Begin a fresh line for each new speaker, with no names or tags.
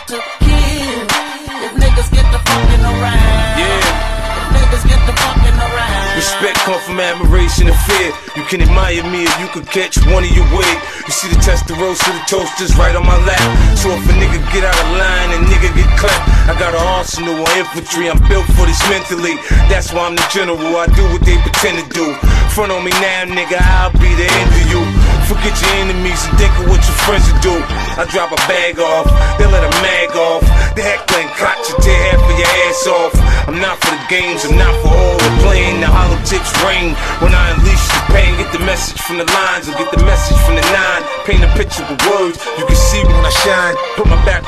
to kill. If niggas get the fucking around. If niggas get the fucking around.
Respect come from admiration and fear. You can admire me if you could catch one of your wig. You see the Testarossa, the toasters right on my lap. So if a nigga get out of line and nigga get clapped, I got an arsenal of infantry. I'm built for this mentally. That's why I'm the general. I do what they pretend to do. Front on me now, nigga, I'll be the end of you. Forget your enemies and think of what your friends will do. I drop a bag off, they let a mag off. The heckling cock you tear half of your ass off. I'm not for the games, I'm not for all the playing. The hollow tips rain when I unleash the pain. Get the message from the lines or get the message from the nine. Paint a picture with words, you can see me when I shine. Put my back